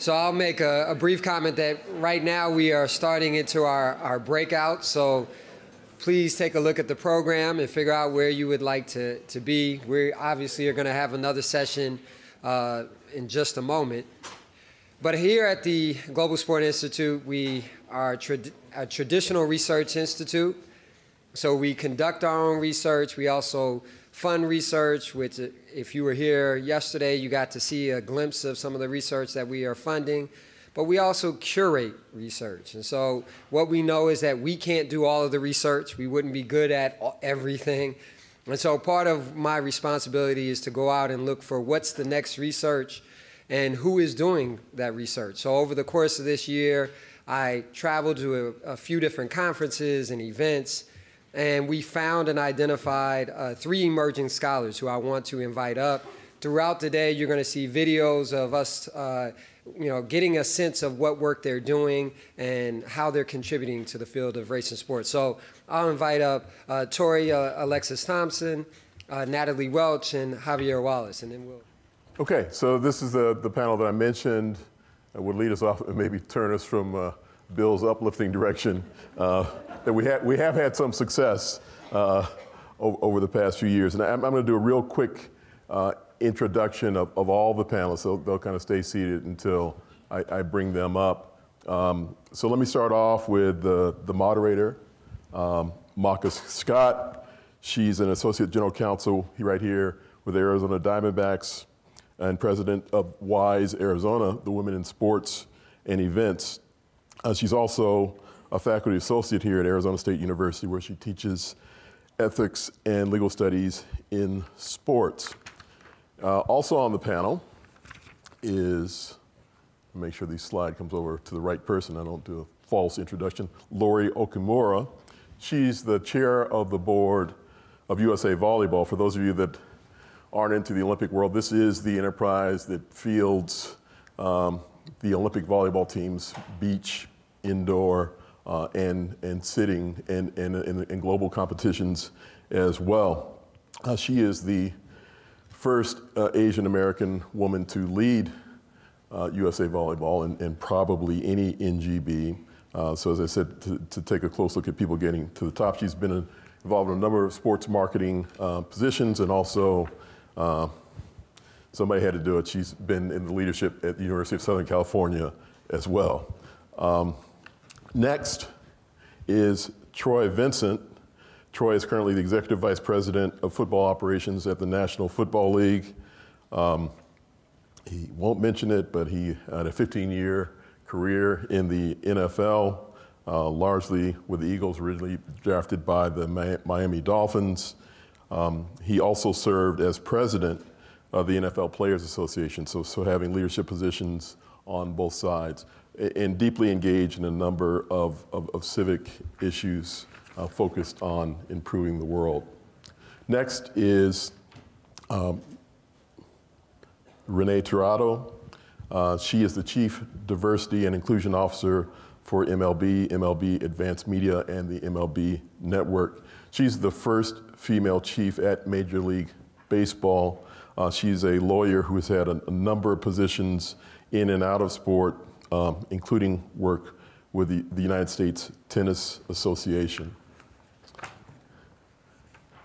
So I'll make a brief comment that right now we are starting into our breakout. So please take a look at the program and figure out where you would like to be. We obviously are going to have another session in just a moment. But here at the Global Sport Institute, we are a traditional research institute. So we conduct our own research. We also fund research, which if you were here yesterday, you got to see a glimpse of some of the research that we are funding. But we also curate research. And so what we know is that we can't do all of the research. We wouldn't be good at everything. And so part of my responsibility is to go out and look for what's the next research and who is doing that research. So over the course of this year, I traveled to a few different conferences and events, and we found and identified 3 emerging scholars who I want to invite up. Throughout the day, you're going to see videos of us getting a sense of what work they're doing and how they're contributing to the field of race and sports. So I'll invite up Tori Alexis Thompson, Natalie Welch, and Javier Wallace, and then we'll... Okay, so this is the panel that I mentioned that would lead us off and maybe turn us from Bill's uplifting direction. That we have had some success over the past few years. And I'm going to do a real quick introduction of all the panelists. They'll kind of stay seated until I bring them up. So let me start off with the moderator, Maacah Scott. She's an associate general counsel right here with the Arizona Diamondbacks and president of WISE Arizona, the Women in Sports and Events. She's also a faculty associate here at Arizona State University, where she teaches ethics and legal studies in sports. Also on the panel is, make sure this slide comes over to the right person, I don't do a false introduction, Lori Okimura. She's the chair of the board of USA Volleyball. For those of you that aren't into the Olympic world, this is the enterprise that fields the Olympic volleyball teams, beach, indoor, and sitting, and global competitions as well. She is the first Asian American woman to lead USA Volleyball and probably any NGB. So as I said, to take a close look at people getting to the top, she's been involved in a number of sports marketing positions, and also somebody had to do it. She's been in the leadership at the University of Southern California as well. Next is Troy Vincent. Troy is currently the Executive Vice President of Football Operations at the National Football League. He won't mention it, but he had a 15-year career in the NFL, largely with the Eagles, originally drafted by the Miami Dolphins. He also served as president of the NFL Players Association, so having leadership positions on both sides, and deeply engaged in a number of civic issues focused on improving the world. Next is Renée Tirado. She is the Chief Diversity and Inclusion Officer for MLB, MLB Advanced Media, and the MLB Network. She's the first female chief at Major League Baseball. She's a lawyer who has had a number of positions in and out of sport, including work with the United States Tennis Association.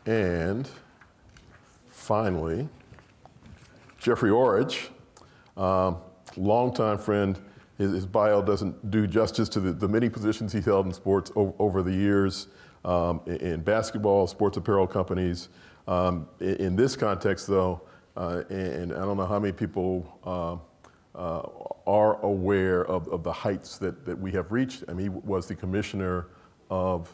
And finally, Jeffrey Orridge, longtime friend. His bio doesn't do justice to the many positions he's held in sports over the years, in basketball, sports apparel companies. In this context, though, and I don't know how many people are aware of the heights that we have reached. I mean, he was the commissioner of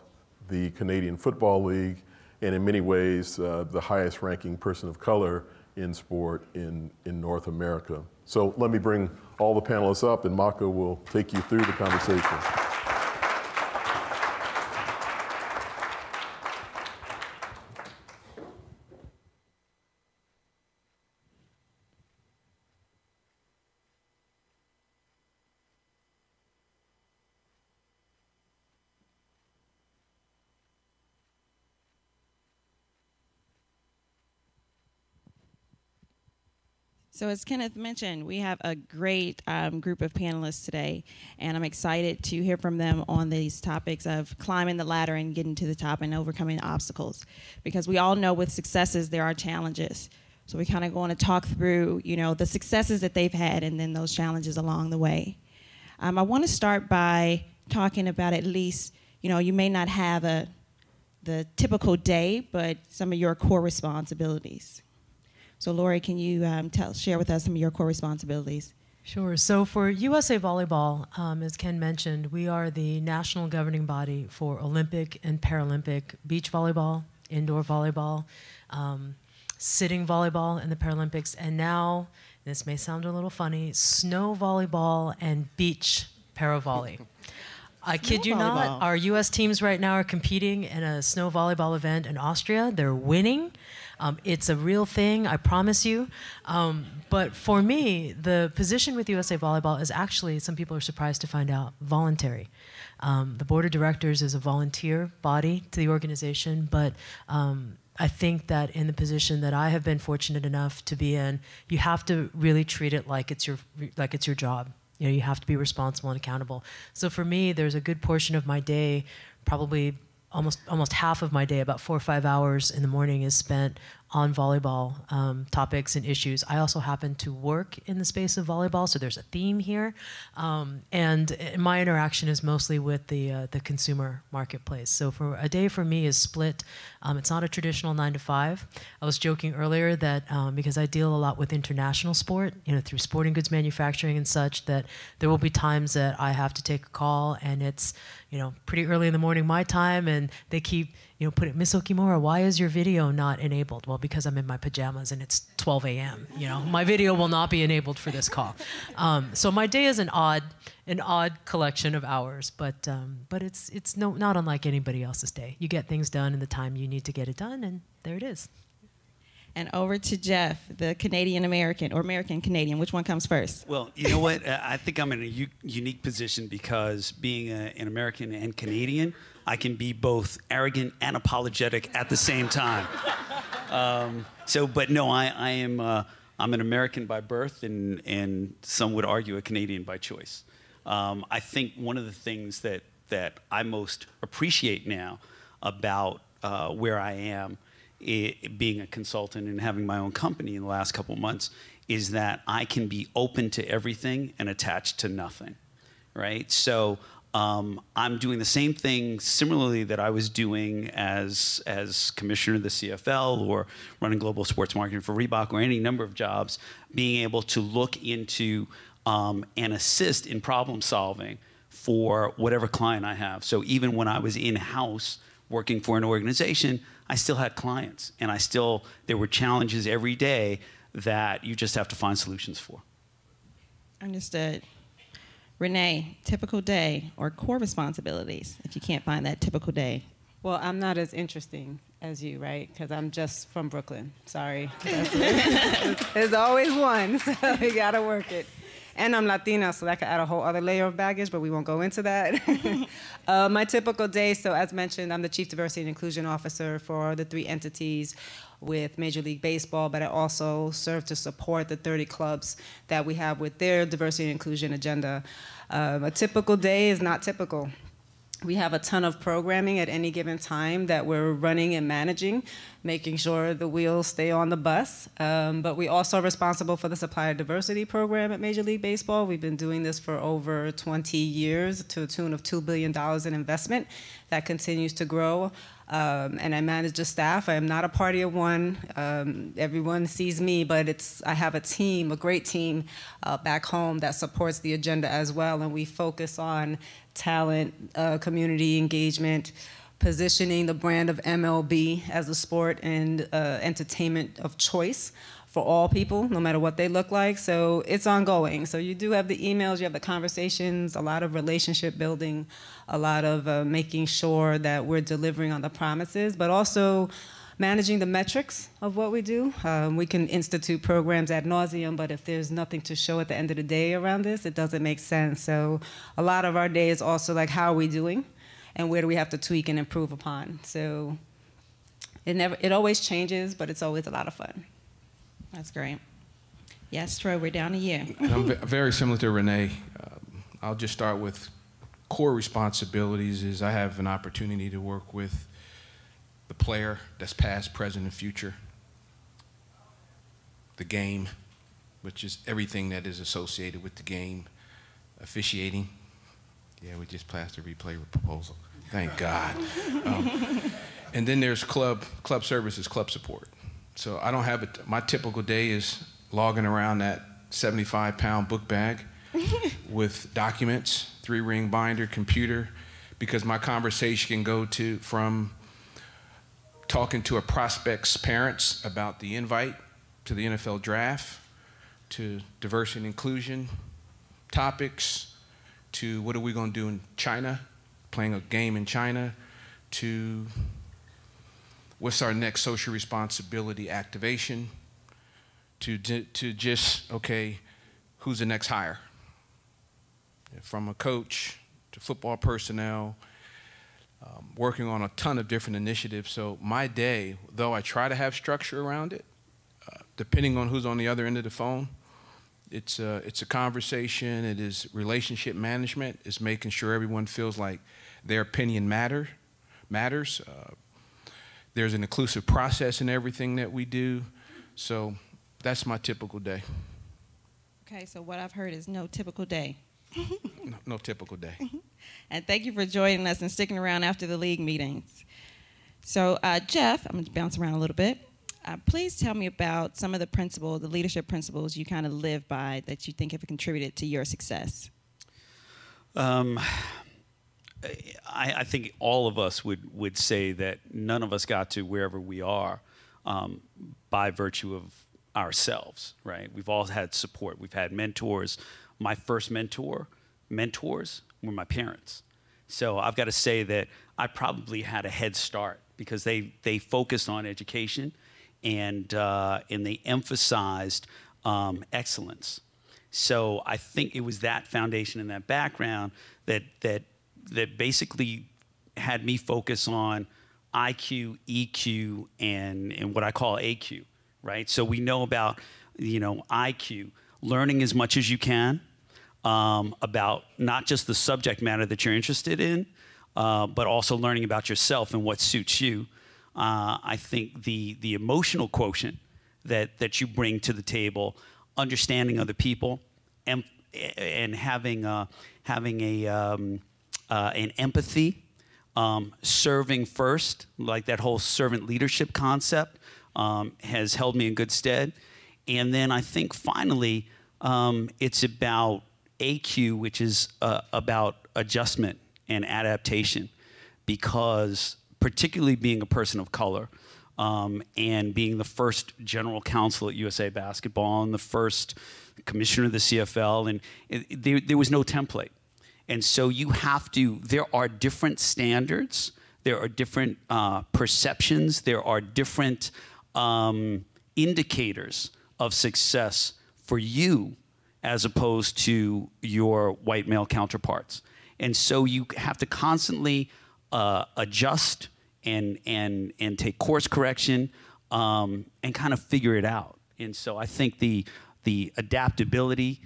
the Canadian Football League, and in many ways, the highest ranking person of color in sport in North America. So let me bring all the panelists up, and Maacah will take you through the conversation. So as Kenneth mentioned, we have a great group of panelists today, and I'm excited to hear from them on these topics of climbing the ladder and getting to the top and overcoming obstacles. Because we all know with successes, there are challenges. So we kind of going to talk through, the successes that they've had and then those challenges along the way. I want to start by talking about at least, you may not have the typical day, but some of your core responsibilities. So Lori, can you share with us some of your core responsibilities? Sure. So for USA Volleyball, as Ken mentioned, we are the national governing body for Olympic and Paralympic beach volleyball, indoor volleyball, sitting volleyball in the Paralympics, and now, this may sound a little funny, snow volleyball and beach paravolley. I kid you not, our U.S. teams right now are competing in a snow volleyball event in Austria. They're winning. It's a real thing, I promise you. But for me, the position with USA Volleyball is actually, some people are surprised to find out, voluntary. The board of directors is a volunteer body to the organization, but I think that in the position that I have been fortunate enough to be in, you have to really treat it like it's your job. You have to be responsible and accountable. So for me, there's a good portion of my day, probably almost half of my day, about 4 or 5 hours in the morning, is spent on volleyball topics and issues. I also happen to work in the space of volleyball, so there's a theme here. And my interaction is mostly with the consumer marketplace. So for a day for me is split. It's not a traditional 9 to 5. I was joking earlier that because I deal a lot with international sport, through sporting goods manufacturing and such, that there will be times that I have to take a call and it's, pretty early in the morning my time, and they keep, putting, Miss Okimura, why is your video not enabled? Well, because I'm in my pajamas and it's 12 a.m. My video will not be enabled for this call. So my day is an odd collection of hours, but it's not unlike anybody else's day. You get things done in the time you need to get it done, and there it is. And over to Jeff, the Canadian-American, or American-Canadian. Which one comes first? Well, you know what? I think I'm in a unique position because being an American and Canadian, I can be both arrogant and apologetic at the same time. But no, I'm an American by birth, and some would argue a Canadian by choice. I think one of the things that I most appreciate now about where I am, being a consultant and having my own company in the last couple of months, is that I can be open to everything and attached to nothing, right? So I'm doing the same thing similarly that I was doing as commissioner of the CFL or running global sports marketing for Reebok or any number of jobs, being able to look into and assist in problem solving for whatever client I have. So even when I was in-house working for an organization, I still had clients, and there were challenges every day that you just have to find solutions for. Understood. Renee, typical day or core responsibilities, if you can't find that typical day. Well, I'm not as interesting as you, right? Because I'm just from Brooklyn. Sorry. There's always one, so you gotta work it. And I'm Latina, so that could add a whole other layer of baggage, but we won't go into that. My typical day, so as mentioned, I'm the Chief Diversity and Inclusion Officer for the 3 entities with Major League Baseball, but I also serve to support the 30 clubs that we have with their diversity and inclusion agenda. A typical day is not typical. We have a ton of programming at any given time that we're running and managing, making sure the wheels stay on the bus. But we also are responsible for the supplier diversity program at Major League Baseball. We've been doing this for over 20 years to the tune of $2 billion in investment that continues to grow. And I manage the staff. I am not a party of one. Everyone sees me, but I have a team, a great team back home that supports the agenda as well. And we focus on talent, community engagement, positioning the brand of MLB as a sport and entertainment of choice for all people, no matter what they look like. So it's ongoing. So you do have the emails, you have the conversations, a lot of relationship building, a lot of making sure that we're delivering on the promises, but also managing the metrics of what we do. We can institute programs ad nauseum, but if there's nothing to show at the end of the day around this, it doesn't make sense. So a lot of our day is also like, how are we doing? And where do we have to tweak and improve upon? So it always changes, but it's always a lot of fun. That's great. Yes, Troy, we're down to you. And I'm very similar to Renee. I'll just start with core responsibilities is I have an opportunity to work with the player that's past, present, and future. The game, which is everything that is associated with the game. Officiating. Yeah, we just passed a replay proposal. Thank God. And then there's club services, club support. So I don't have my typical day is logging around that 75-pound book bag with documents, 3-ring binder, computer, because my conversation can go from talking to a prospect's parents about the invite to the NFL draft, to diversity and inclusion topics, to what are we going to do in China, playing a game in China, to what's our next social responsibility activation, to just, okay, who's the next hire? From a coach to football personnel, working on a ton of different initiatives. So my day, though I try to have structure around it, depending on who's on the other end of the phone, it's a conversation, it is relationship management, it's making sure everyone feels like their opinion matters. There's an inclusive process in everything that we do. So that's my typical day. Okay, so what I've heard is no typical day. No typical day. And thank you for joining us and sticking around after the league meetings. So Jeff, I'm going to bounce around a little bit. Please tell me about some of the leadership principles you kind of live by that you think have contributed to your success. I think all of us would say that none of us got to wherever we are by virtue of ourselves, right? We've all had support. We've had mentors. My first mentors were my parents. So I've got to say that I probably had a head start because they focused on education and they emphasized excellence. So I think it was that foundation and that background that basically had me focus on IQ, EQ, and what I call AQ, right? So we know about, IQ, learning as much as you can about not just the subject matter that you're interested in, but also learning about yourself and what suits you. I think the emotional quotient that you bring to the table, understanding other people, and having an empathy, serving first, like that whole servant leadership concept, has held me in good stead. And then I think finally, it's about AQ, which is about adjustment and adaptation, because particularly being a person of color and being the first general counsel at USA Basketball and the first commissioner of the CFL, and there was no template. And so there are different standards, there are different perceptions, there are different indicators of success for you as opposed to your white male counterparts. And so you have to constantly adjust and take course correction and kind of figure it out. And so I think the adaptability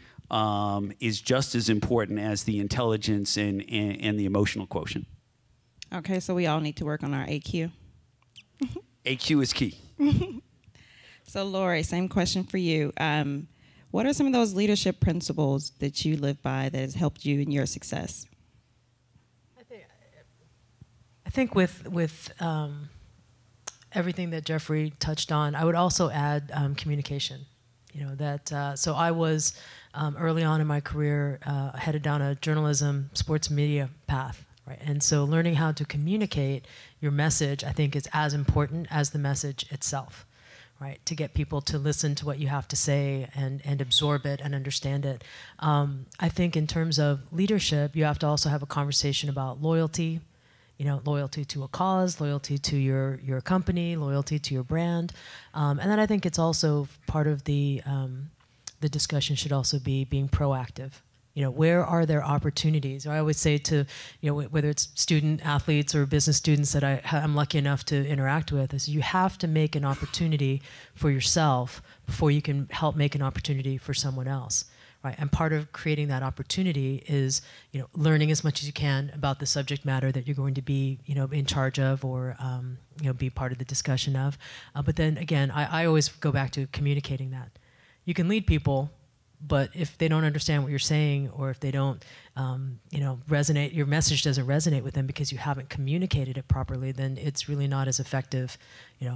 is just as important as the intelligence and the emotional quotient. Okay, so we all need to work on our AQ. AQ is key. So Lori, same question for you. What are some of those leadership principles that you live by that has helped you in your success? I think with everything that Jeffrey touched on, I would also add communication. So I was early on in my career headed down a journalism, sports media path, right? And so learning how to communicate your message, I think, is as important as the message itself, right? To get people to listen to what you have to say and absorb it and understand it. I think in terms of leadership, you have to also have a conversation about loyalty, loyalty to a cause, loyalty to your company, loyalty to your brand. And then I think it's also part of the discussion should also be being proactive, Where are there opportunities? I always say to, whether it's student athletes or business students that I'm lucky enough to interact with, is you have to make an opportunity for yourself before you can help make an opportunity for someone else. Right? And part of creating that opportunity is, learning as much as you can about the subject matter that you're going to be, in charge of or, be part of the discussion of. But then again, I always go back to communicating that. You can lead people, but if they don't understand what you're saying, or if they don't, resonate, your message doesn't resonate with them because you haven't communicated it properly, then it's really not as effective,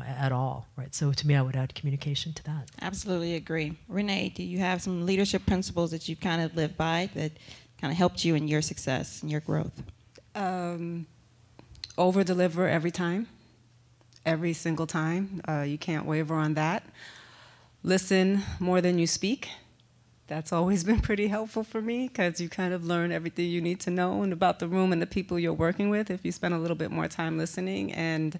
at all, right? So to me, I would add communication to that. Absolutely agree. Renee, do you have some leadership principles that you've kind of lived by that kind of helped you in your success and your growth? Over-deliver every time, every single time. You can't waver on that. Listen more than you speak. That's always been pretty helpful for me because you kind of learn everything you need to know and about the room and the people you're working with if you spend a little bit more time listening. And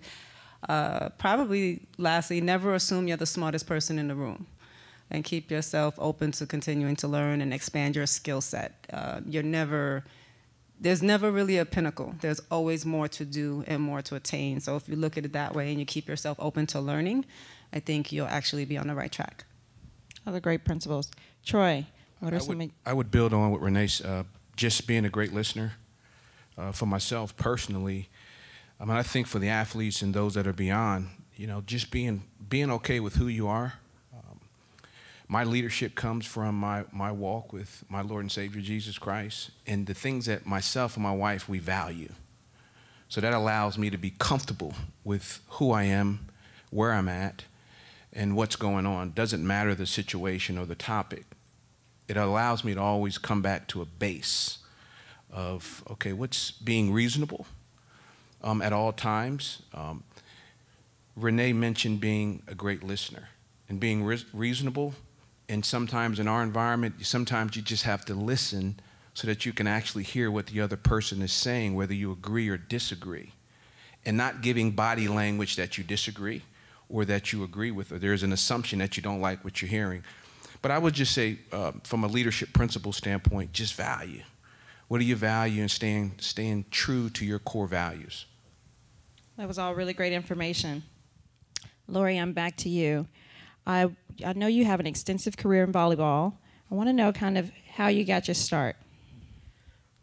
probably, lastly, never assume you're the smartest person in the room, and keep yourself open to continuing to learn and expand your skill set. There's never really a pinnacle. There's always more to do and more to attain. So if you look at it that way and you keep yourself open to learning, I think you'll actually be on the right track. Other great principles. Troy, what are some? I would build on what Renee's, just being a great listener. For myself personally, I think for the athletes and those that are beyond, just being okay with who you are. My leadership comes from my walk with my Lord and Savior Jesus Christ, and the things that myself and my wife, we value. So that allows me to be comfortable with who I am, where I'm at, and what's going on. Doesn't matter the situation or the topic. It allows me to always come back to a base of, okay, what's being reasonable at all times. Renee mentioned being a great listener and being reasonable. And sometimes in our environment, sometimes you just have to listen so that you can actually hear what the other person is saying, whether you agree or disagree, and not giving body language that you disagree or that you agree with, or there's an assumption that you don't like what you're hearing. But I would just say, from a leadership principle standpoint, just value. What do you value, and staying true to your core values? That was all really great information. Lori, I'm back to you. I know you have an extensive career in volleyball. I want to know kind of how you got your start.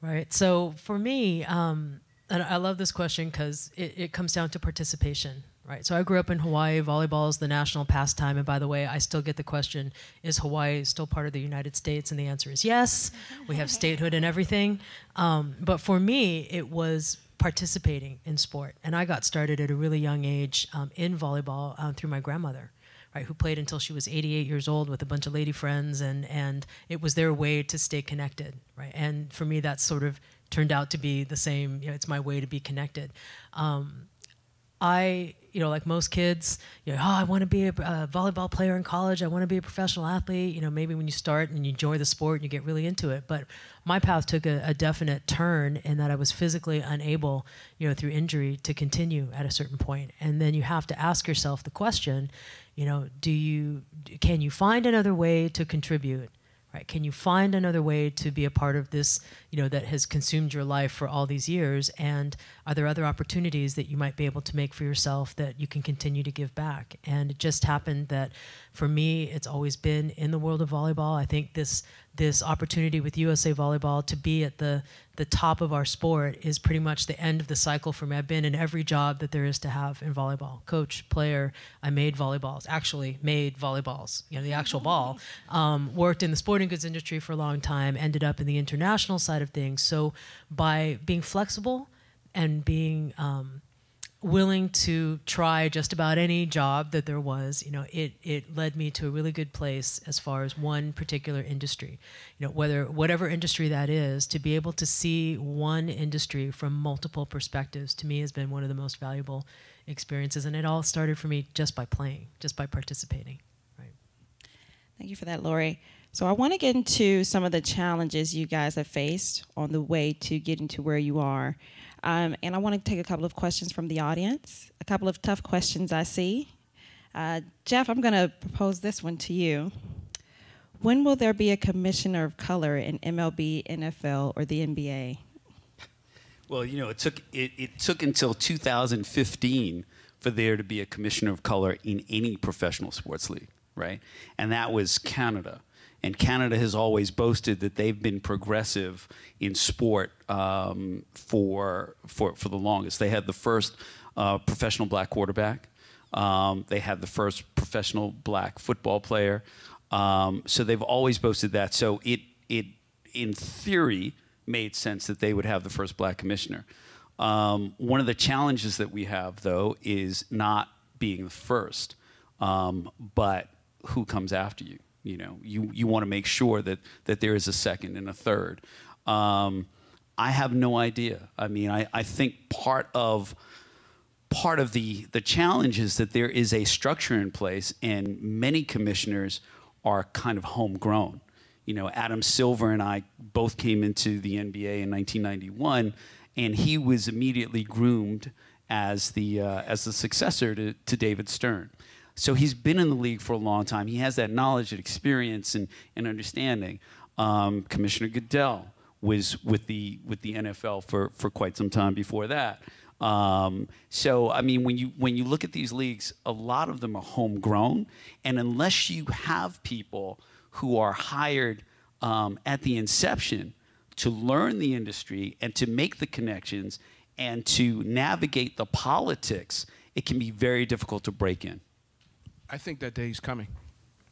Right. So for me, and I love this question because it comes down to participation. Right. So I grew up in Hawaii. Volleyball is the national pastime. And by the way, I still get the question, is Hawaii still part of the United States? And the answer is yes. We have statehood and everything. But for me, it was participating in sport. And I got started at a really young age in volleyball through my grandmother, right, who played until she was 88 years old with a bunch of lady friends. And it was their way to stay connected. Right. And for me, that sort of turned out to be the same. It's my way to be connected. Like most kids, I want to be a volleyball player in college. I want to be a professional athlete. Maybe when you start and you enjoy the sport and you get really into it. But my path took a definite turn in that I was physically unable, through injury, to continue at a certain point. And then you have to ask yourself the question, can you find another way to contribute? Right? Can you find another way to be a part of this, that has consumed your life for all these years? And are there other opportunities that you might be able to make for yourself that you can continue to give back? And it just happened that for me, it's always been in the world of volleyball. I think this opportunity with USA Volleyball to be at the top of our sport is pretty much the end of the cycle for me. I've been in every job that there is to have in volleyball. Coach, player, I made volleyballs, the actual ball. Worked in the sporting goods industry for a long time, ended up in the international side of things. So by being flexible and being willing to try just about any job that there was, it led me to a really good place as far as one particular industry. Whatever industry that is, to be able to see one industry from multiple perspectives, to me has been one of the most valuable experiences. And it all started for me just by playing, just by participating. Right. Thank you for that, Lori. So I want to get into some of the challenges you guys have faced on the way to getting to where you are. And I want to take a couple of questions from the audience, a couple of tough questions I see. Jeff, I'm going to propose this one to you. When will there be a commissioner of color in MLB, NFL, or the NBA? Well, you know, it took until 2015 for there to be a commissioner of color in any professional sports league, right? And that was Canada. And Canada has always boasted that they've been progressive in sport for the longest. They had the first professional black quarterback. They had the first professional black football player. So they've always boasted that. So it in theory made sense that they would have the first black commissioner. One of the challenges that we have, though, is not being the first, but who comes after you. You know, you want to make sure that there is a second and a third. I have no idea. I mean, I think part of the challenge is that there is a structure in place, and many commissioners are kind of homegrown. You know, Adam Silver and I both came into the NBA in 1991, and he was immediately groomed as the successor to David Stern. So he's been in the league for a long time. He has that knowledge and experience and understanding. Commissioner Goodell was with the NFL for quite some time before that. So I mean, when you look at these leagues, a lot of them are homegrown, and unless you have people who are hired at the inception to learn the industry and to make the connections and to navigate the politics, it can be very difficult to break in. I think that day's coming.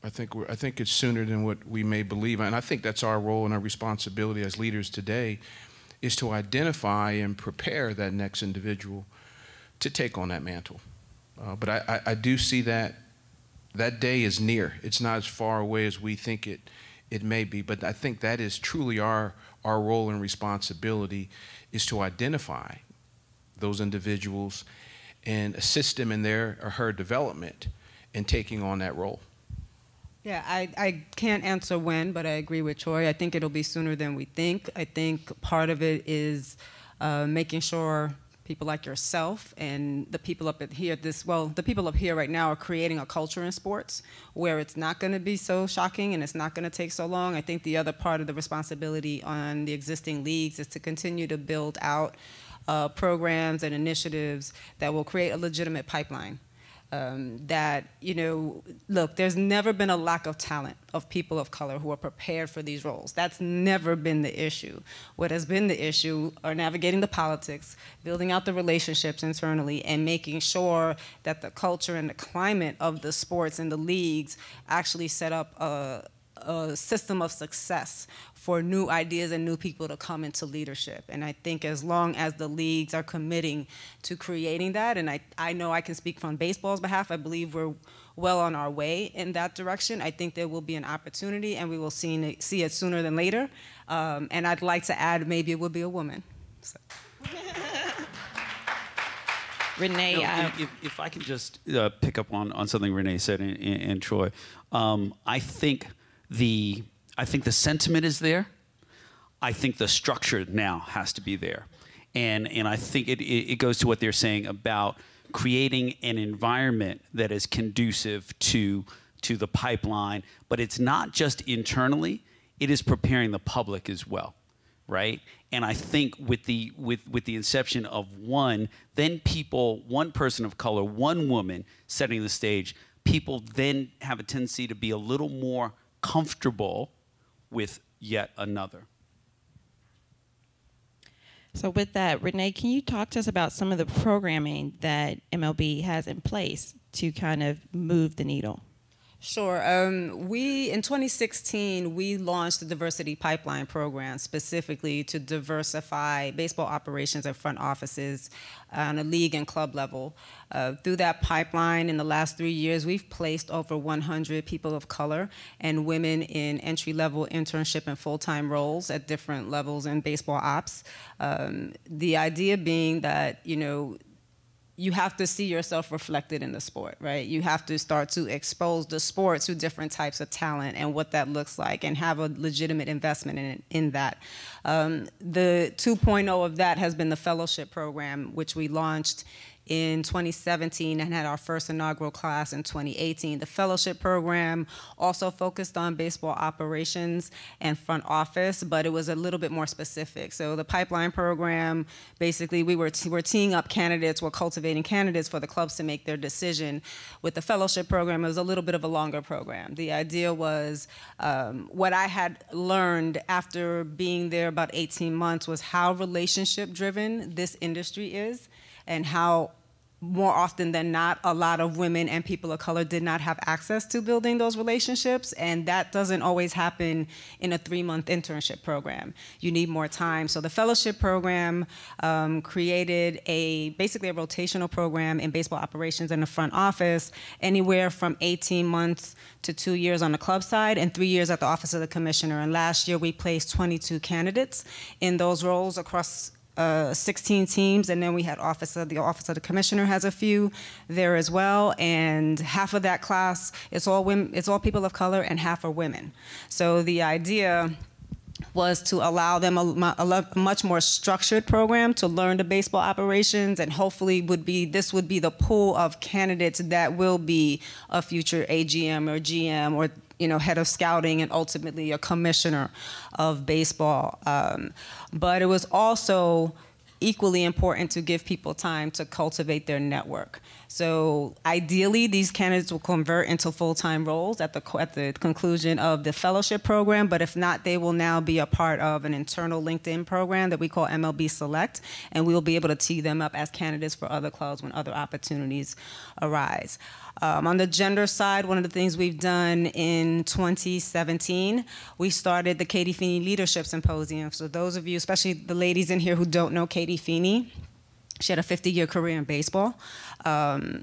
I think it's sooner than what we may believe, and I think that's our role and our responsibility as leaders today, is to identify and prepare that next individual to take on that mantle. But I do see that day is near. It's not as far away as we think it may be, but I think that is truly our role and responsibility, is to identify those individuals and assist them in their or her development in taking on that role. Yeah, I can't answer when, but I agree with Troy. I think it'll be sooner than we think. I think part of it is making sure people like yourself and the people up here, the people up here right now are creating a culture in sports where it's not going to be so shocking and it's not going to take so long. I think the other part of the responsibility on the existing leagues is to continue to build out programs and initiatives that will create a legitimate pipeline. That, you know, look, there's never been a lack of talent of people of color who are prepared for these roles. That's never been the issue. What has been the issue are navigating the politics, building out the relationships internally, and making sure that the culture and the climate of the sports and the leagues actually set up a system of success for new ideas and new people to come into leadership. And I think as long as the leagues are committing to creating that, and I know I can speak from baseball's behalf, I believe we're well on our way in that direction. I think there will be an opportunity, and we will see it sooner than later. And I'd like to add, maybe it will be a woman. So. Renee, if I can just pick up on something Renee said and Troy, I think the sentiment is there. I think the structure now has to be there. And I think it goes to what they're saying about creating an environment that is conducive to the pipeline. But it's not just internally, it is preparing the public as well, right? And I think with the inception of one person of color, one woman setting the stage, people then have a tendency to be a little more comfortable with yet another. So with that, Renee, can you talk to us about some of the programming that MLB has in place to kind of move the needle? Sure. In 2016, we launched the Diversity Pipeline program specifically to diversify baseball operations and front offices on a league and club level. Through that pipeline, in the last 3 years, we've placed over 100 people of color and women in entry-level internship and full-time roles at different levels in baseball ops. The idea being that, you know, you have to see yourself reflected in the sport, right? You have to start to expose the sport to different types of talent and what that looks like, and have a legitimate investment in that. The 2.0 of that has been the fellowship program, which we launched in 2017 and had our first inaugural class in 2018. The fellowship program also focused on baseball operations and front office, but it was a little bit more specific. So the pipeline program, basically we were teeing up candidates, we're cultivating candidates for the clubs to make their decision. With the fellowship program, it was a little bit of a longer program. The idea was what I had learned after being there about 18 months was how relationship driven this industry is, and how more often than not, a lot of women and people of color did not have access to building those relationships, and that doesn't always happen in a 3-month internship program. You need more time. So the fellowship program created basically a rotational program in baseball operations in the front office, anywhere from 18 months to 2 years on the club side and 3 years at the office of the commissioner. And last year we placed 22 candidates in those roles across 16 teams, and then we had the office of the commissioner has a few there as well, and half of that class, it's all women, it's all people of color, and half are women. So the idea was to allow them a much more structured program to learn the baseball operations, and hopefully this would be the pool of candidates that will be a future AGM or GM or head of scouting and ultimately a commissioner of baseball. But it was also equally important to give people time to cultivate their network. So ideally, these candidates will convert into full-time roles at the conclusion of the fellowship program, but if not, they will now be a part of an internal LinkedIn program that we call MLB Select, and we will be able to tee them up as candidates for other clubs when other opportunities arise. On the gender side, one of the things we've done in 2017, we started the Katie Feeney Leadership Symposium. So those of you, especially the ladies in here who don't know Katie Feeney, she had a 50-year career in baseball,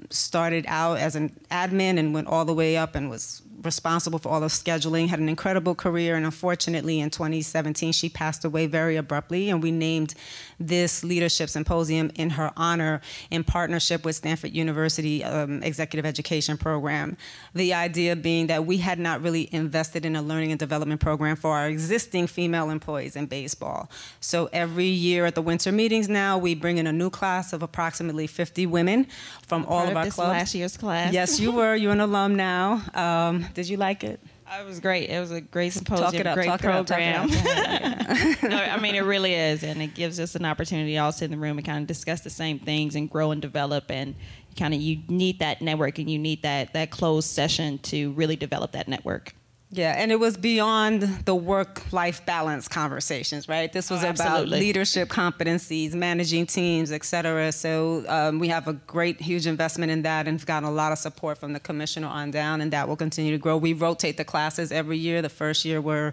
started out as an admin and went all the way up and was responsible for all the scheduling, had an incredible career, and unfortunately in 2017 she passed away very abruptly, and we named this leadership symposium in her honor in partnership with Stanford University Executive Education Program. The idea being that we had not really invested in a learning and development program for our existing female employees in baseball. So every year at the winter meetings now, we bring in a new class of approximately 50 women from all of our clubs. Last year's class. Yes, you were. You're an alum now. Did you like it? It was great. It was a great symposium, talk it up, great talk program. It up. No, I mean, it really is, and it gives us an opportunity to all sit in the room and kind of discuss the same things and grow and develop, and you need that network, and you need that closed session to really develop that network. Yeah, and it was beyond the work-life balance conversations, right? This was about leadership competencies, managing teams, et cetera. So we have a great, huge investment in that and have gotten a lot of support from the commissioner on down, and that will continue to grow. We rotate the classes every year. The first year were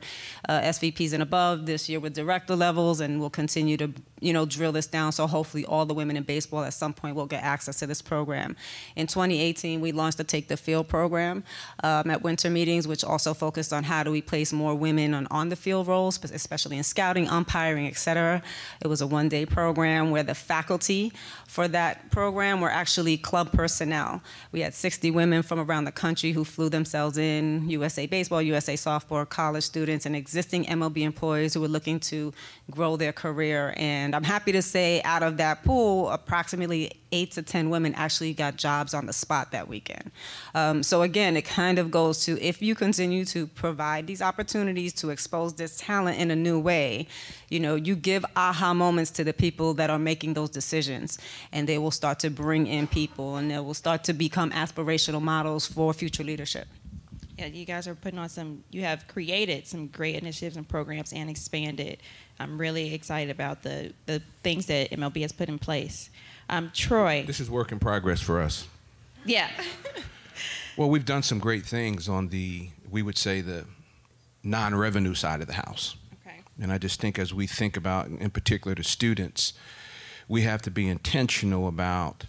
SVPs and above. This year we're director levels, and we'll continue to drill this down. So hopefully all the women in baseball at some point will get access to this program. In 2018, we launched the Take the Field program at winter meetings, which also focused on how do we place more women on the field roles, especially in scouting, umpiring, et cetera. It was a one-day program where the faculty for that program were actually club personnel. We had 60 women from around the country who flew themselves in, USA Baseball, USA Softball, college students, and existing MLB employees who were looking to grow their career. And I'm happy to say out of that pool, approximately 8 to 10 women actually got jobs on the spot that weekend. So again, it kind of goes to, if you continue to provide these opportunities to expose this talent in a new way, you give aha moments to the people that are making those decisions, and they will start to bring in people, and they will start to become aspirational models for future leadership. Yeah, you guys are putting on you have created some great initiatives and programs and expanded. I'm really excited about the things that MLB has put in place. Troy. This is work in progress for us. Yeah. Well, we've done some great things on we would say, the non-revenue side of the house. Okay. And I just think as we think about, in particular, the students, we have to be intentional about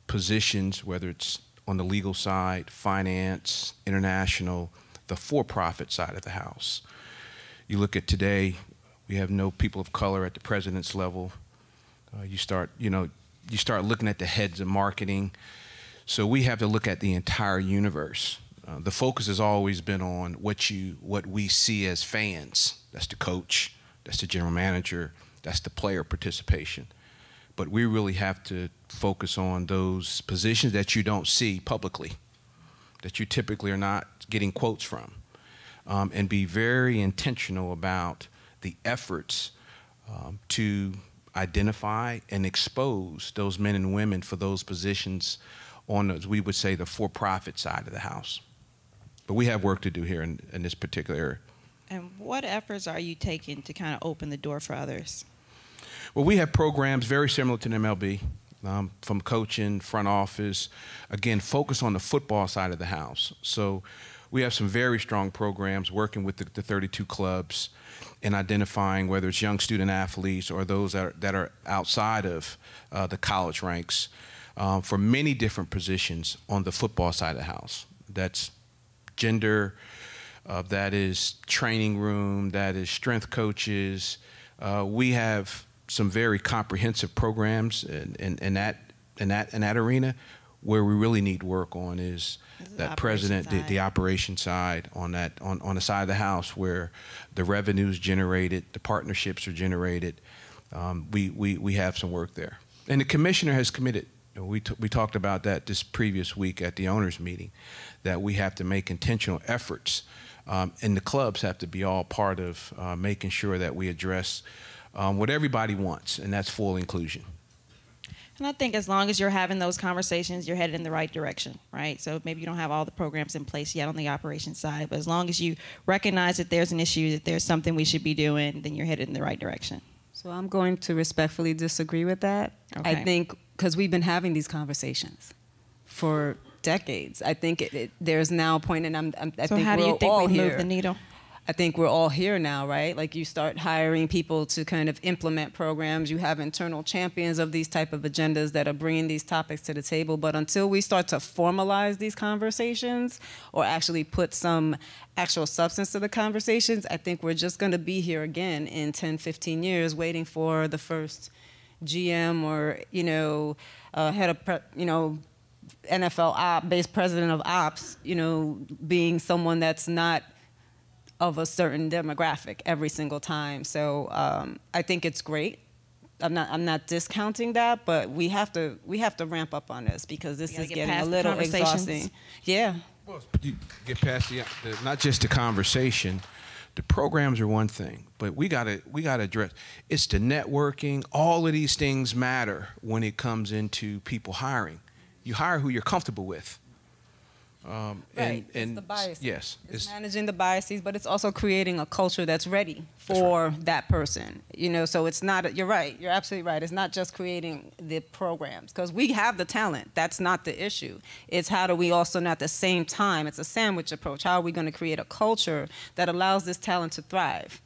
positions, whether it's on the legal side, finance, international, the for-profit side of the house. You look at today, we have no people of color at the president's level. You start looking at the heads of marketing. So we have to look at the entire universe. The focus has always been on what we see as fans. That's the coach, that's the general manager, that's the player participation. but we really have to focus on those positions that you don't see publicly, that you typically are not getting quotes from, and be very intentional about the efforts to identify and expose those men and women for those positions on, as we would say, the for-profit side of the house. But we have work to do here in this particular area. And what efforts are you taking to kind of open the door for others? Well, we have programs very similar to the MLB, from coaching, front office, again, focus on the football side of the house. So we have some very strong programs working with the 32 clubs and identifying whether it's young student athletes or those that are outside of the college ranks for many different positions on the football side of the house. That's gender, that is training room, that is strength coaches. We have some very comprehensive programs in that arena. Where we really need work on is that president, the operation side, on the side of the house where the revenues generated, the partnerships are generated. We have some work there, and the commissioner has committed. We talked about that this previous week at the owners meeting, that we have to make intentional efforts, and the clubs have to be all part of making sure that we address what everybody wants, and that's full inclusion. And I think as long as you're having those conversations, you're headed in the right direction, right? So maybe you don't have all the programs in place yet on the operations side, but as long as you recognize that there's an issue, that there's something we should be doing, then you're headed in the right direction. So I'm going to respectfully disagree with that. Okay. I think because we've been having these conversations for decades. I think there's now a point, and I think so how do you think we move the needle? I think we're all here now, right? Like you start hiring people to kind of implement programs. You have internal champions of these type of agendas that are bringing these topics to the table. But until we start to formalize these conversations or actually put some actual substance to the conversations, I think we're just going to be here again in 10, 15 years waiting for the first GM or, head of, NFL based president of ops, being someone that's not of a certain demographic every single time. So I think it's great. I'm not discounting that, but we have to ramp up on this because this is getting a little exhausting. Yeah. Well, you get past not just the conversation. The programs are one thing, but we gotta address it's the networking. All of these things matter when it comes into people hiring. You hire who you're comfortable with. Right, it's the biases. Yes. It's managing the biases, but it's also creating a culture that's ready for that person. So it's not, you're right, you're absolutely right. It's not just creating the programs, because we have the talent. That's not the issue. It's how do we also, at the same time, it's a sandwich approach. How are we going to create a culture that allows this talent to thrive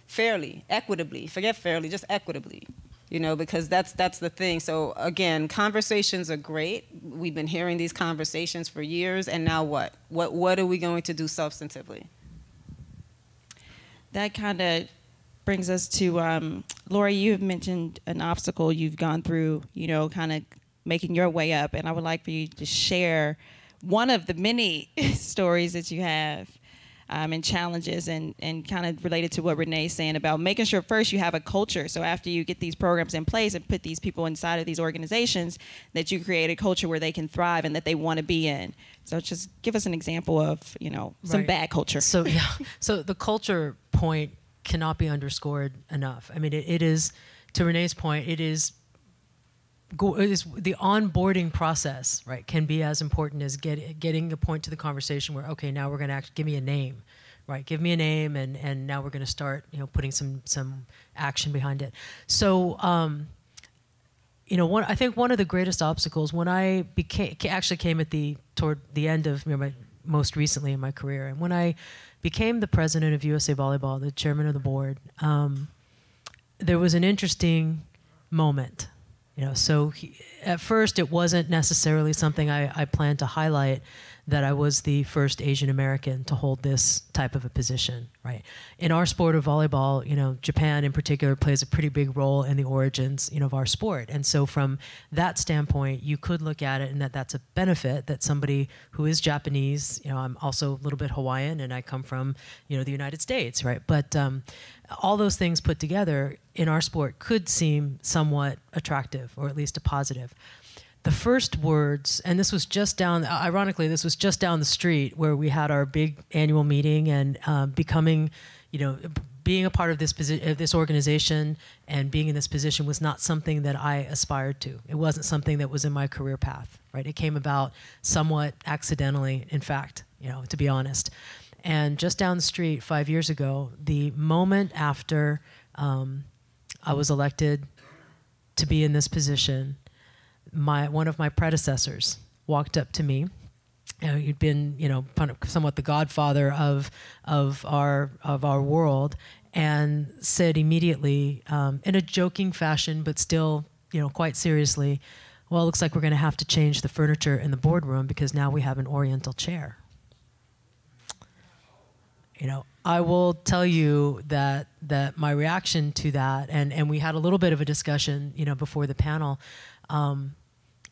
fairly, equitably, forget fairly, just equitably. Because that's the thing. So again, conversations are great. We've been hearing these conversations for years, and now what? What are we going to do substantively? That kind of brings us to, Lori, you have mentioned an obstacle you've gone through, kind of making your way up, and I would like for you to share one of the many stories that you have. And challenges and kind of related to what Renee's saying about making sure first you have a culture. So after you get these programs in place and put these people inside of these organizations, that you create a culture where they can thrive and that they want to be in. So just give us an example of, some bad culture. So the culture point cannot be underscored enough. I mean, it is, to Renee's point, it is the onboarding process, right, can be as important as getting a point to the conversation where, okay, now we're going to give me a name, right? Give me a name, and now we're going to start, putting some action behind it. So, I think one of the greatest obstacles when I came toward the end of most recently in my career, and when I became the president of USA Volleyball, the chairman of the board, there was an interesting moment. So at first, it wasn't necessarily something I planned to highlight, that I was the first Asian American to hold this type of a position, right? In our sport of volleyball, you know, Japan in particular plays a pretty big role in the origins, you know, of our sport. And so from that standpoint, you could look at it and that's a benefit, that somebody who is Japanese, you know, I'm also a little bit Hawaiian and I come from, you know, the United States, right? But all those things put together in our sport could seem somewhat attractive, or at least a positive. The first words, and this was just ironically, this was just down the street where we had our big annual meeting, and becoming, you know, being a part of this organization and being in this position was not something that I aspired to. It wasn't something that was in my career path, right? It came about somewhat accidentally, in fact, you know, to be honest. And just down the street 5 years ago, the moment after I was elected to be in this position, one of my predecessors walked up to me. He'd been, you know, somewhat the godfather of our world, and said immediately, in a joking fashion, but still, you know, quite seriously, "Well, it looks like we're going to have to change the furniture in the boardroom because now we have an Oriental chair." You know, I will tell you that my reaction to that, and we had a little bit of a discussion, you know, before the panel.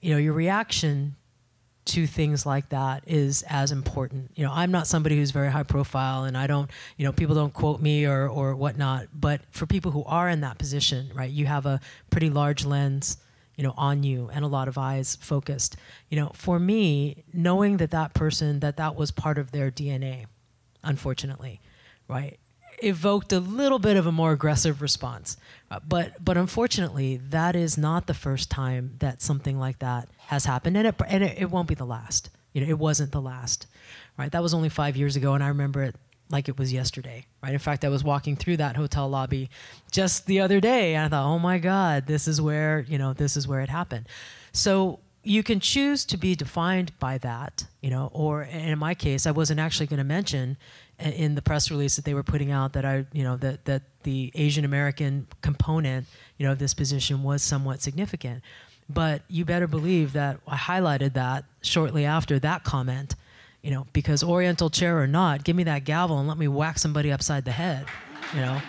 You know, your reaction to things like that is as important. You know, I'm not somebody who's very high profile, and I don't, you know, people don't quote me or whatnot. But for people who are in that position, right, you have a pretty large lens, you know, on you, and a lot of eyes focused. You know, for me, knowing that person, that was part of their DNA, unfortunately, right, evoked a little bit of a more aggressive response. But unfortunately, that is not the first time that something like that has happened, and it won't be the last. You know, it wasn't the last, right? That was only 5 years ago, and I remember it like it was yesterday, right? In fact, I was walking through that hotel lobby just the other day, and I thought, oh my God, this is where it happened. So you can choose to be defined by that, you know, or in my case, I wasn't actually going to mention in the press release that they were putting out that that the Asian American component, you know, of this position was somewhat significant. But you better believe that I highlighted that shortly after that comment, you know, because Oriental chair or not, give me that gavel and let me whack somebody upside the head, you know.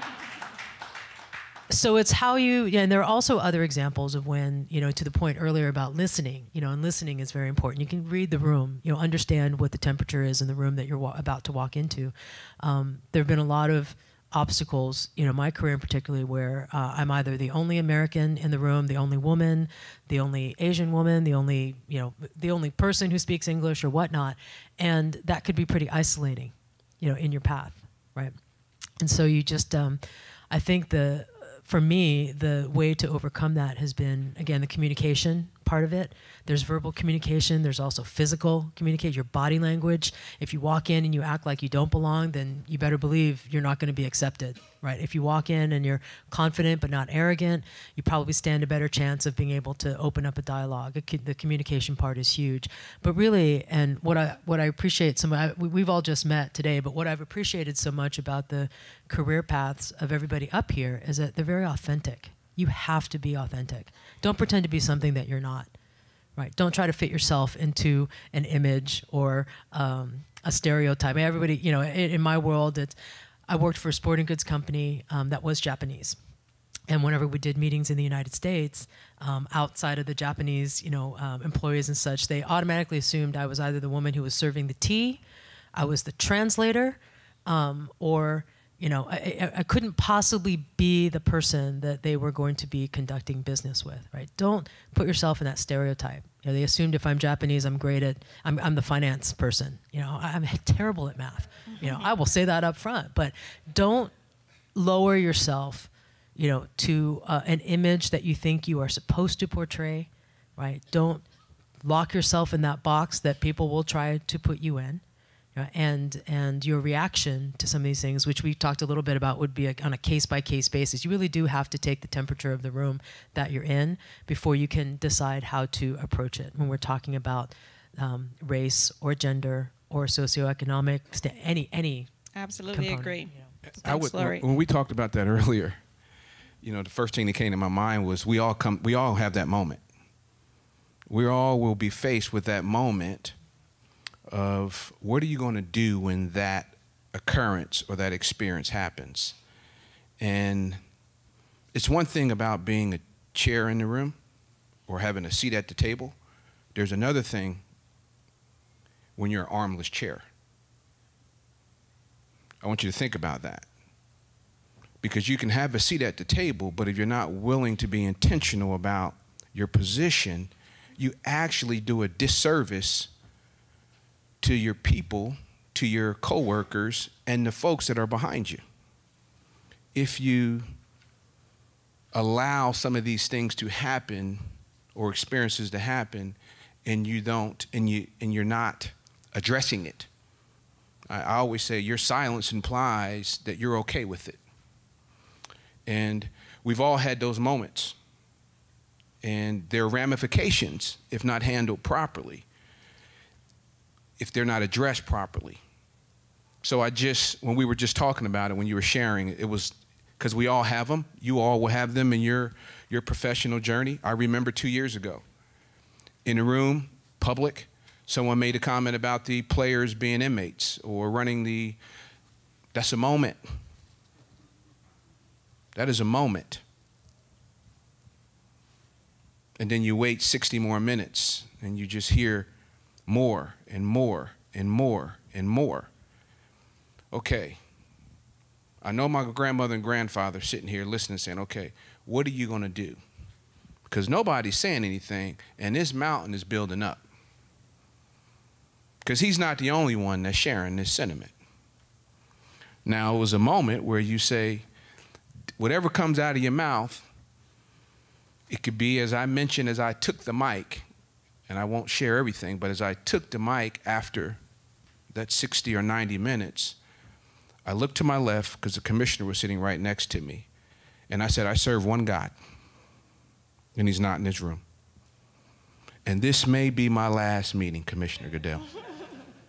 So it's how and there are also other examples of when, you know, to the point earlier about listening, you know, and listening is very important. You can read the room, you know, understand what the temperature is in the room that you're about to walk into. There have been a lot of obstacles, you know, my career in particular, where I'm either the only American in the room, the only woman, the only Asian woman, the only person who speaks English or whatnot. And that could be pretty isolating, you know, in your path, right? And so you just, I think for me, the way to overcome that has been, again, the communication part of it. There's verbal communication. There's also physical communication, your body language. If you walk in and you act like you don't belong, then you better believe you're not going to be accepted, right? If you walk in and you're confident but not arrogant, you probably stand a better chance of being able to open up a dialogue. The communication part is huge. But really, and what I appreciate so much, we've all just met today, but what I've appreciated so much about the career paths of everybody up here is that they're very authentic. You have to be authentic. Don't pretend to be something that you're not, right? Don't try to fit yourself into an image or a stereotype. Everybody, you know, in my world, I worked for a sporting goods company that was Japanese. And whenever we did meetings in the United States, outside of the Japanese, you know, employees and such, they automatically assumed I was either the woman who was serving the tea, I was the translator, or you know, I couldn't possibly be the person that they were going to be conducting business with, right? Don't put yourself in that stereotype. You know, they assumed if I'm Japanese, I'm the finance person. You know, I'm terrible at math. You know, I will say that up front, but don't lower yourself, you know, to an image that you think you are supposed to portray, right? Don't lock yourself in that box that people will try to put you in. And your reaction to some of these things, which we talked a little bit about, would be on a case-by-case basis. You really do have to take the temperature of the room that you're in before you can decide how to approach it. When we're talking about race or gender or socioeconomic, any absolutely component, agree. You know. Thanks, Lori. When we talked about that earlier, you know, the first thing that came to my mind was we all have that moment. we all will be faced with that moment of what are you going to do when that occurrence or that experience happens. And it's one thing about being a chair in the room or having a seat at the table. There's another thing when you're an armless chair. I want you to think about that. Because you can have a seat at the table, but if you're not willing to be intentional about your position, you actually do a disservice to your people, to your coworkers, and the folks that are behind you. If you allow some of these things to happen or experiences to happen and you don't, and you're not addressing it, I always say your silence implies that you're okay with it. And we've all had those moments. And there are ramifications if not handled properly, if they're not addressed properly. So when we were just talking about it, when you were sharing, it was because we all have them. You all will have them in your professional journey. I remember 2 years ago, in a room, public, someone made a comment about the players being inmates or running that's a moment. That is a moment. And then you wait 60 more minutes and you just hear more and more and more and more. Okay, I know my grandmother and grandfather sitting here listening saying, okay, what are you going to do? Because nobody's saying anything and this mountain is building up. Because he's not the only one that's sharing this sentiment. Now, it was a moment where you say, whatever comes out of your mouth, it could be, as I mentioned, as I took the mic, and I won't share everything, but as I took the mic after that 60 or 90 minutes, I looked to my left because the commissioner was sitting right next to me, and I said, I serve one God, and he's not in this room. And this may be my last meeting, Commissioner Goodell.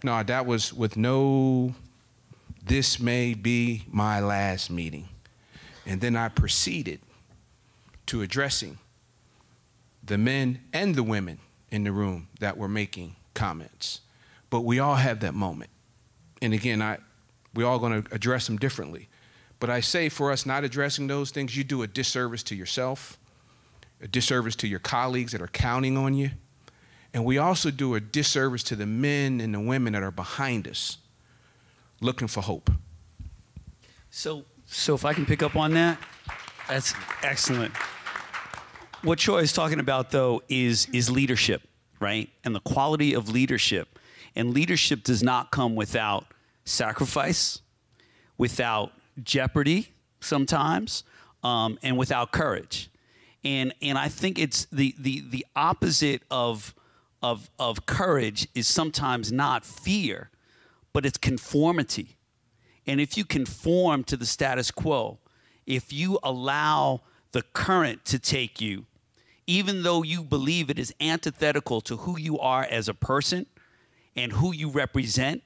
No, that was with no, this may be my last meeting. And then I proceeded to addressing the men and the women in the room that were making comments. But we all have that moment. And again, we're all going to address them differently. But I say for us not addressing those things, you do a disservice to yourself, a disservice to your colleagues that are counting on you. And we also do a disservice to the men and the women that are behind us looking for hope. So if I can pick up on that, that's excellent. What Troy is talking about, though, is leadership, right? And the quality of leadership. And leadership does not come without sacrifice, without jeopardy sometimes, and without courage. And I think it's the opposite of courage is sometimes not fear, but it's conformity. And if you conform to the status quo, if you allow the current to take you, even though you believe it is antithetical to who you are as a person and who you represent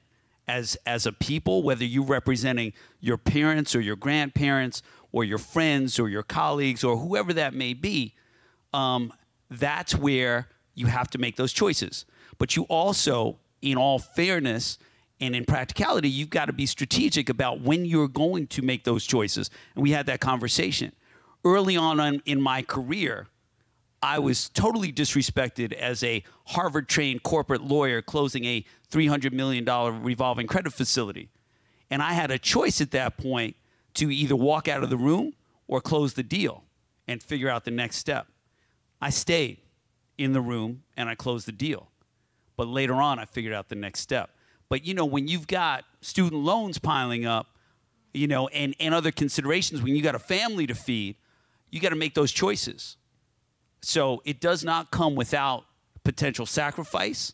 as a people, whether you're representing your parents or your grandparents or your friends or your colleagues or whoever that may be, that's where you have to make those choices. But you also, in all fairness and in practicality, you've got to be strategic about when you're going to make those choices. And we had that conversation. Early on in my career, I was totally disrespected as a Harvard-trained corporate lawyer closing a $300 million revolving credit facility. And I had a choice at that point to either walk out of the room or close the deal and figure out the next step. I stayed in the room and I closed the deal. But later on, I figured out the next step. But, you know, when you've got student loans piling up, you know, and other considerations, when you got a family to feed, you got to make those choices. So it does not come without potential sacrifice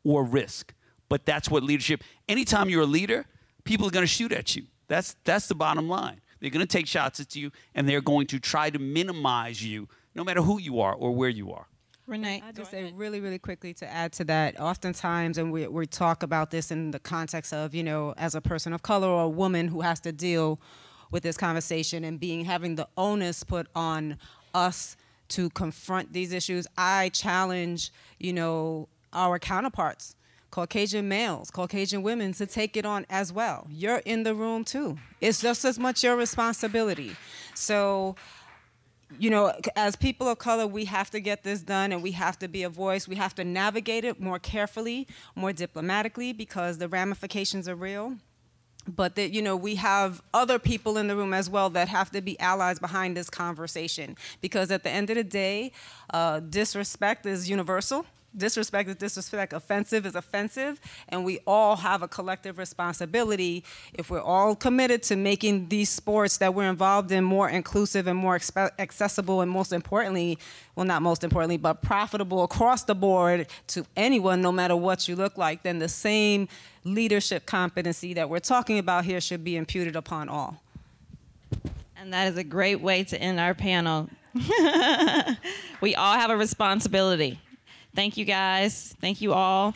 or risk. But that's what leadership, anytime you're a leader, people are going to shoot at you. That's the bottom line. They're going to take shots at you, and they're going to try to minimize you, no matter who you are or where you are. Renee, I just say really, really quickly to add to that. Oftentimes, and we talk about this in the context of, you know, as a person of color or a woman who has to deal with this conversation and having the onus put on us to confront these issues. I challenge, our counterparts, Caucasian males, Caucasian women, to take it on as well. You're in the room too. It's just as much your responsibility. So, as people of color, we have to get this done, and we have to be a voice. We have to navigate it more carefully, more diplomatically, because the ramifications are real. But that, we have other people in the room as well that have to be allies behind this conversation. Because at the end of the day, disrespect is universal. Disrespect is disrespect. Offensive is offensive. And we all have a collective responsibility, if we're all committed to making these sports that we're involved in more inclusive and more accessible, and most importantly, well, not most importantly, but profitable across the board to anyone, no matter what you look like, then the same leadership competency that we're talking about here should be imputed upon all. And that is a great way to end our panel. We all have a responsibility. Thank you, guys. Thank you all.